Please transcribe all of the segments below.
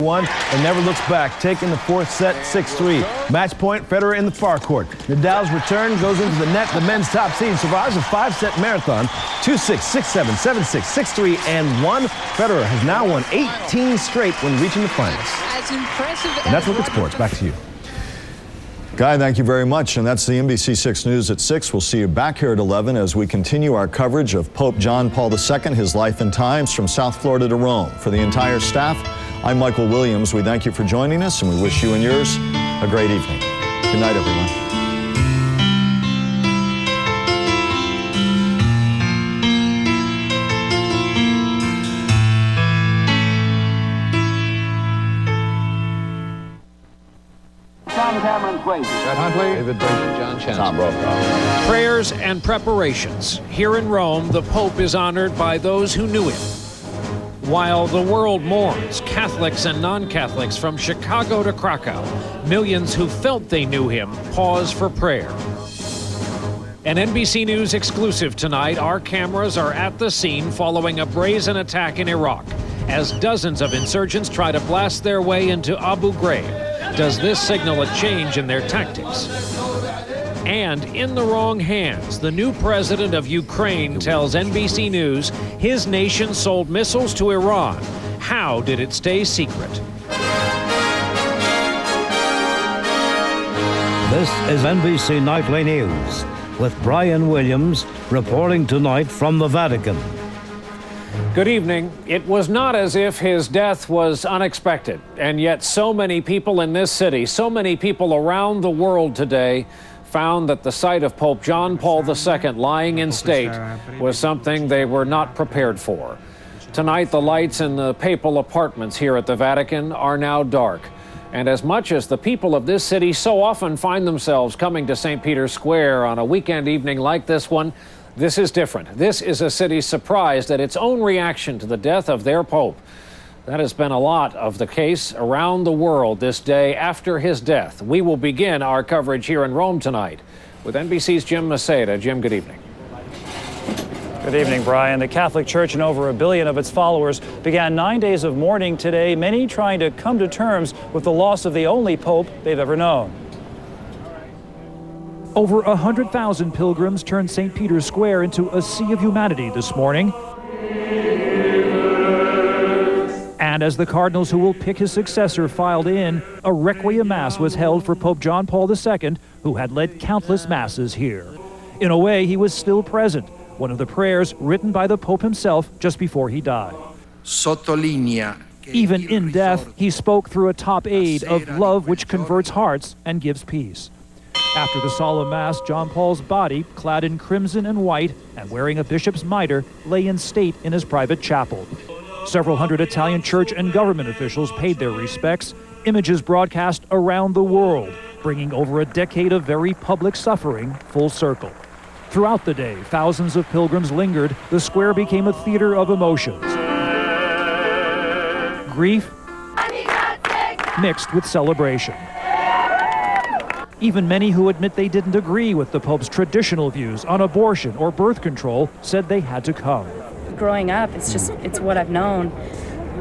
One and never looks back, taking the fourth set 6-3. Match point, Federer in the far court. Nadal's return goes into the net. The men's top seed survives a 5-set marathon. 2-6, 6-7, 7-6, 6-3, and 1. Federer has now won 18 straight when reaching the finals. As impressive and that's Look at Sports. Back to you. Guy, thank you very much. And that's the NBC 6 News at 6. We'll see you back here at 11 as we continue our coverage of Pope John Paul II, his life and times from South Florida to Rome. For the entire staff, I'm Michael Williams. We thank you for joining us, and we wish you and yours a great evening. Good night, everyone. Brett Huntley, David Brink, John Chancellor. Tom Brokaw. Prayers and preparations. Here in Rome, the Pope is honored by those who knew him. While the world mourns, Catholics and non-Catholics from Chicago to Krakow, millions who felt they knew him pause for prayer. An NBC News exclusive tonight, our cameras are at the scene following a brazen attack in Iraq as dozens of insurgents try to blast their way into Abu Ghraib. Does this signal a change in their tactics? And in the wrong hands, the new president of Ukraine tells NBC News his nation sold missiles to Iran. How did it stay secret? This is NBC Nightly News with Brian Williams reporting tonight from the Vatican. Good evening. It was not as if his death was unexpected, and yet so many people in this city, so many people around the world today found that the sight of Pope John Paul II lying in state was something they were not prepared for. Tonight, the lights in the papal apartments here at the Vatican are now dark. And as much as the people of this city so often find themselves coming to St. Peter's Square on a weekend evening like this one, this is different. This is a city surprised at its own reaction to the death of their Pope. That has been a lot of the case around the world this day after his death. We will begin our coverage here in Rome tonight with NBC's Jim Maceda. Jim, good evening. Good evening, Brian. The Catholic Church and over 1 billion of its followers began 9 days of mourning today, many trying to come to terms with the loss of the only Pope they've ever known. Over 100,000 pilgrims turned St. Peter's Square into a sea of humanity this morning. And as the cardinals who will pick his successor filed in, a Requiem Mass was held for Pope John Paul II, who had led countless masses here. In a way, he was still present, one of the prayers written by the Pope himself just before he died. Even in death, he spoke through a top aid of love which converts hearts and gives peace. After the solemn Mass, John Paul's body, clad in crimson and white and wearing a bishop's mitre, lay in state in his private chapel. Several hundred Italian church and government officials paid their respects, images broadcast around the world, bringing over a decade of very public suffering full circle. Throughout the day, thousands of pilgrims lingered. The square became a theater of emotions. Grief mixed with celebration. Even many who admit they didn't agree with the Pope's traditional views on abortion or birth control said they had to come. Growing up, it's what I've known.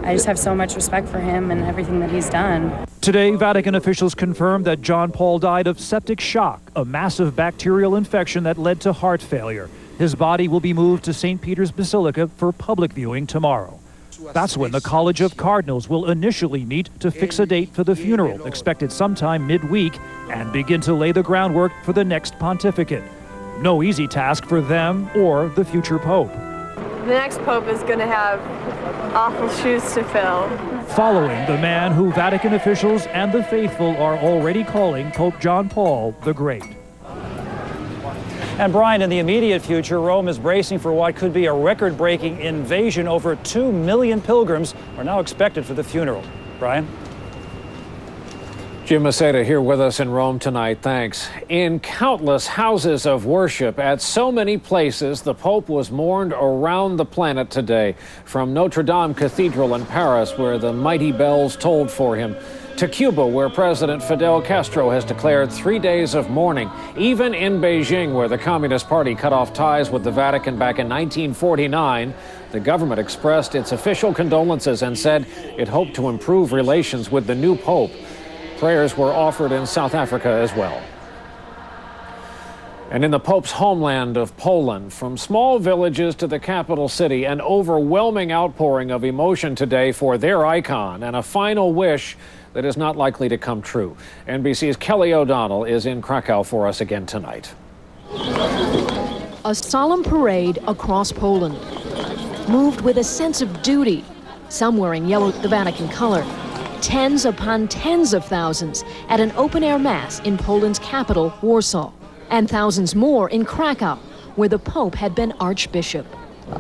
I just have so much respect for him and everything that he's done. Today, Vatican officials confirmed that John Paul died of septic shock, a massive bacterial infection that led to heart failure. His body will be moved to St. Peter's Basilica for public viewing tomorrow. That's when the College of Cardinals will initially meet to fix a date for the funeral, expected sometime midweek, and begin to lay the groundwork for the next pontificate. No easy task for them or the future Pope. The next Pope is going to have awful shoes to fill. Following the man who Vatican officials and the faithful are already calling Pope John Paul the Great. And Brian, in the immediate future, Rome is bracing for what could be a record-breaking invasion. Over 2 million pilgrims are now expected for the funeral. Brian? Jim Maceda here with us in Rome tonight. Thanks. In countless houses of worship at so many places, the Pope was mourned around the planet today. From Notre Dame Cathedral in Paris, where the mighty bells tolled for him, To Cuba, where President Fidel Castro has declared 3 days of mourning. Even in Beijing, where the Communist Party cut off ties with the Vatican back in 1949, the government expressed its official condolences and said it hoped to improve relations with the new pope. Prayers were offered in South Africa as well. And in the Pope's homeland of Poland, from small villages to the capital city, an overwhelming outpouring of emotion today for their icon and a final wish that is not likely to come true. NBC's Kelly O'Donnell is in Krakow for us again tonight. A solemn parade across Poland, moved with a sense of duty, some wearing yellow, the Vatican color. Tens upon tens of thousands at an open-air mass in Poland's capital, Warsaw. And thousands more in Krakow, where the Pope had been Archbishop.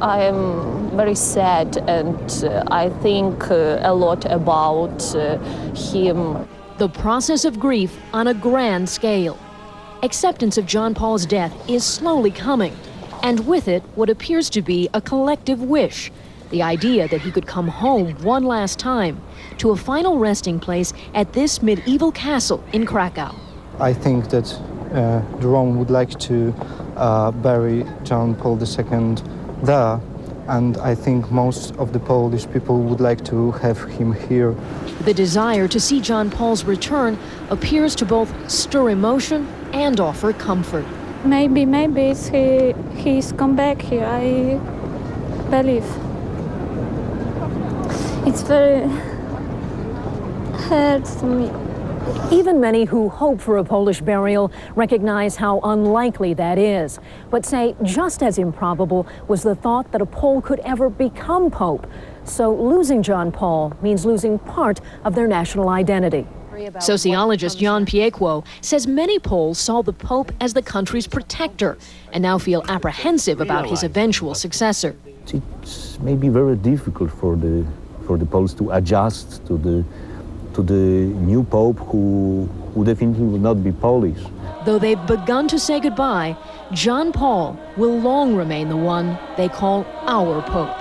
I am very sad, and I think a lot about him. The process of grief on a grand scale. Acceptance of John Paul's death is slowly coming, and with it what appears to be a collective wish, the idea that he could come home one last time to a final resting place at this medieval castle in Krakow. I think that Rome would like to bury John Paul II there, and I think most of the Polish people would like to have him here. The desire to see John Paul's return appears to both stir emotion and offer comfort. Maybe he's come back here, I believe. It's very hard to me. Even many who hope for a Polish burial recognize how unlikely that is, but say just as improbable was the thought that a Pole could ever become Pope. So losing John Paul means losing part of their national identity. Sociologist Jan Piekło says many Poles saw the Pope as the country's protector and now feel apprehensive about his eventual successor. It's maybe very difficult for the Poles to adjust to the new Pope who definitely will not be Polish. Though they've begun to say goodbye, John Paul will long remain the one they call our Pope.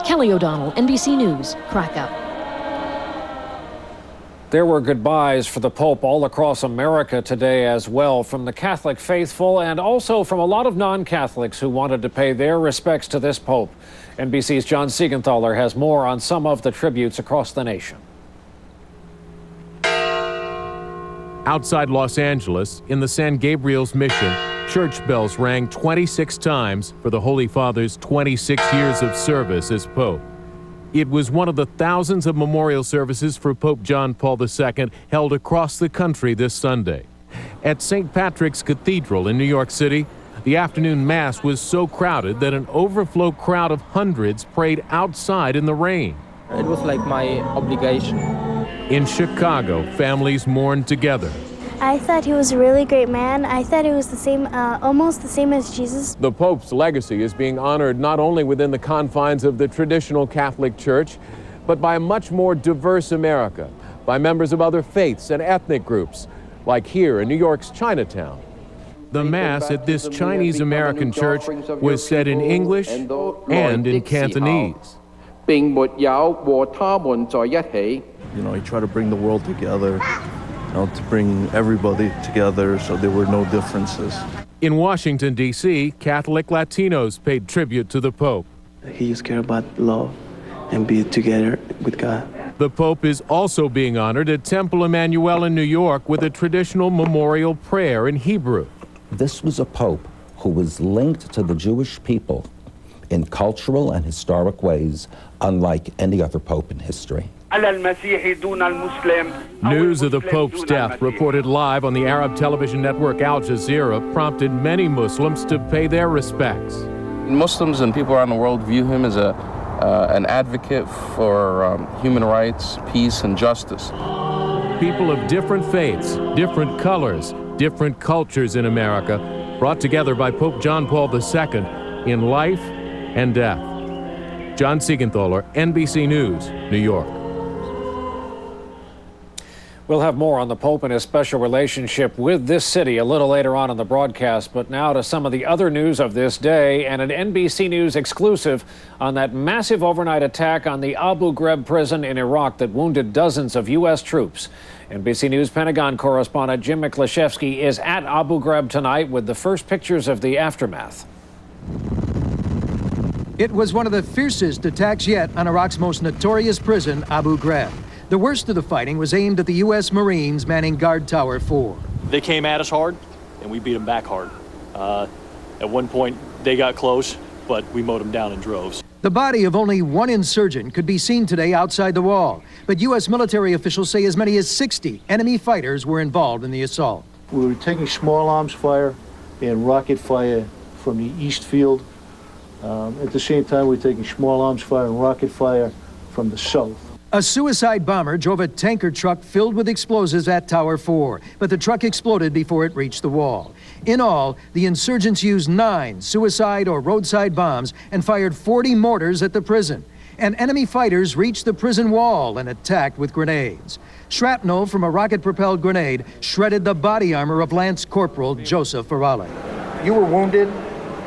Kelly O'Donnell, NBC News, Krakow. There were goodbyes for the Pope all across America today as well, from the Catholic faithful and also from a lot of non-Catholics who wanted to pay their respects to this Pope. NBC's John Siegenthaler has more on some of the tributes across the nation. Outside Los Angeles, in the San Gabriel's Mission, church bells rang 26 times for the Holy Father's 26 years of service as Pope. It was one of the thousands of memorial services for Pope John Paul II held across the country this Sunday. At St. Patrick's Cathedral in New York City, the afternoon Mass was so crowded that an overflow crowd of hundreds prayed outside in the rain. It was like my obligation. In Chicago, families mourned together. I thought he was a really great man. I thought he was the same, almost the same as Jesus. The Pope's legacy is being honored not only within the confines of the traditional Catholic Church, but by a much more diverse America, by members of other faiths and ethnic groups, like here in New York's Chinatown. The Mass at this Chinese-American church was said in English and in Cantonese. You know, he tried to bring the world together, to bring everybody together so there were no differences. In Washington, D.C., Catholic Latinos paid tribute to the Pope. He just cared about love and be together with God. The Pope is also being honored at Temple Emmanuel in New York with a traditional memorial prayer in Hebrew. This was a Pope who was linked to the Jewish people in cultural and historic ways, unlike any other Pope in history. News of the Pope's death, reported live on the Arab television network Al Jazeera, prompted many Muslims to pay their respects. Muslims and people around the world view him as an advocate for human rights, peace, and justice. People of different faiths, different colors, different cultures in America, brought together by Pope John Paul II in life and death. John Siegenthaler, NBC News, New York. We'll have more on the Pope and his special relationship with this city a little later on in the broadcast. But now to some of the other news of this day, and an NBC News exclusive on that massive overnight attack on the Abu Ghraib prison in Iraq that wounded dozens of U.S. troops. NBC News Pentagon correspondent Jim Miklaszewski is at Abu Ghraib tonight with the first pictures of the aftermath. It was one of the fiercest attacks yet on Iraq's most notorious prison, Abu Ghraib. The worst of the fighting was aimed at the U.S. Marines manning Guard Tower 4. They came at us hard, and we beat them back hard. At one point, they got close, but we mowed them down in droves. The body of only one insurgent could be seen today outside the wall, but U.S. military officials say as many as 60 enemy fighters were involved in the assault. We were taking small arms fire and rocket fire from the east field. At the same time, we were taking small arms fire and rocket fire from the south. A suicide bomber drove a tanker truck filled with explosives at Tower 4, but the truck exploded before it reached the wall. In all, the insurgents used 9 suicide or roadside bombs and fired 40 mortars at the prison. And enemy fighters reached the prison wall and attacked with grenades. Shrapnel from a rocket-propelled grenade shredded the body armor of Lance Corporal Joseph Farale. You were wounded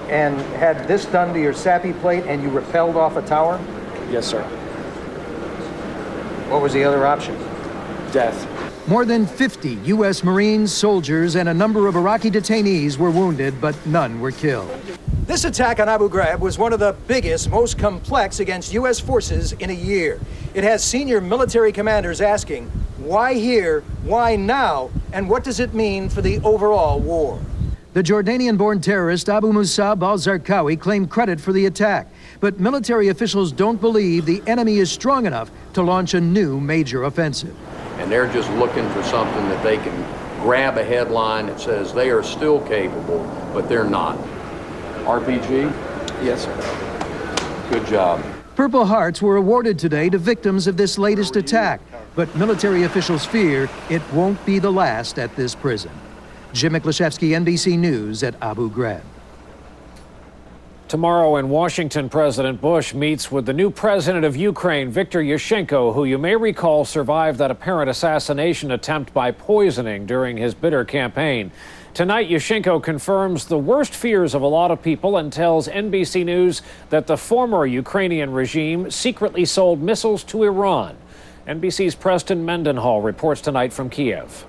and had this done to your SAPI plate and you rappelled off a tower? Yes, sir. What was the other option? Death. More than 50 U.S. Marines, soldiers, and a number of Iraqi detainees were wounded, but none were killed. This attack on Abu Ghraib was one of the biggest, most complex against U.S. forces in a year. It has senior military commanders asking, why here, why now, and what does it mean for the overall war? The Jordanian-born terrorist Abu Musab al-Zarqawi claimed credit for the attack, but military officials don't believe the enemy is strong enough to launch a new major offensive. And they're just looking for something that they can grab a headline that says they are still capable, but they're not. RPG? Yes, sir. Good job. Purple Hearts were awarded today to victims of this latest attack, but military officials fear it won't be the last at this prison. Jim Miklaszewski, NBC News at Abu Ghraib. Tomorrow in Washington, President Bush meets with the new president of Ukraine, Viktor Yushchenko, who you may recall survived that apparent assassination attempt by poisoning during his bitter campaign. Tonight, Yushchenko confirms the worst fears of a lot of people and tells NBC News that the former Ukrainian regime secretly sold missiles to Iran. NBC's Preston Mendenhall reports tonight from Kiev.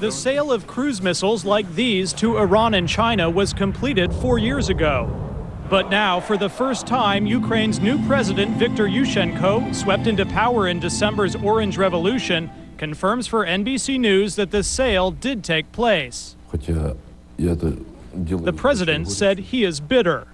The sale of cruise missiles like these to Iran and China was completed 4 years ago. But now, for the first time, Ukraine's new president, Viktor Yushchenko, swept into power in December's Orange Revolution, confirms for NBC News that the sale did take place. The president said he is bitter.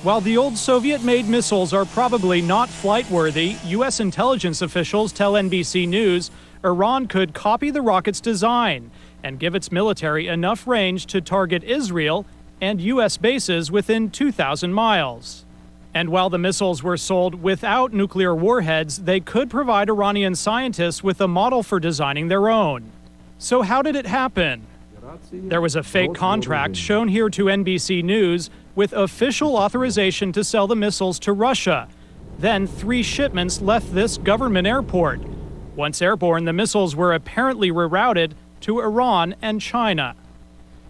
While the old Soviet-made missiles are probably not flight-worthy, U.S. intelligence officials tell NBC News Iran could copy the rocket's design and give its military enough range to target Israel and U.S. bases within 2,000 miles. And while the missiles were sold without nuclear warheads, they could provide Iranian scientists with a model for designing their own. So how did it happen? There was a fake contract shown here to NBC News with official authorization to sell the missiles to Russia. Then 3 shipments left this government airport. Once airborne, the missiles were apparently rerouted to Iran and China.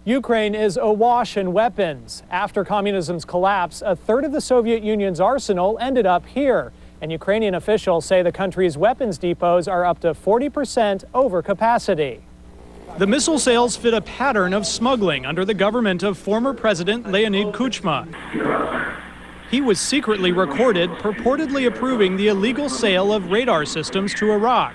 Ukraine is awash in weapons. After communism's collapse, a third of the Soviet Union's arsenal ended up here. And Ukrainian officials say the country's weapons depots are up to 40% over capacity. The missile sales fit a pattern of smuggling under the government of former President Leonid Kuchma. He was secretly recorded purportedly approving the illegal sale of radar systems to Iraq.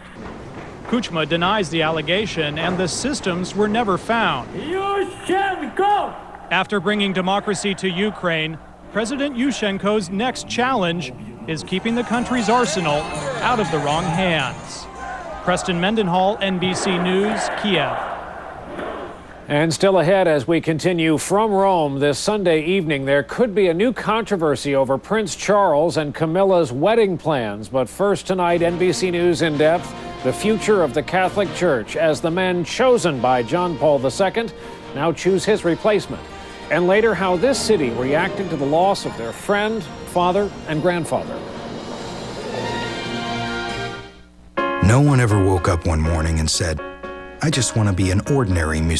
Kuchma denies the allegation, and the systems were never found. Yushchenko! After bringing democracy to Ukraine, President Yushchenko's next challenge is keeping the country's arsenal out of the wrong hands. Preston Mendenhall, NBC News, Kiev. And still ahead as we continue from Rome this Sunday evening, there could be a new controversy over Prince Charles and Camilla's wedding plans. But first tonight, NBC News In Depth, the future of the Catholic Church as the men chosen by John Paul II now choose his replacement. And later, how this city reacted to the loss of their friend, father, and grandfather. No one ever woke up one morning and said, I just want to be an ordinary musician.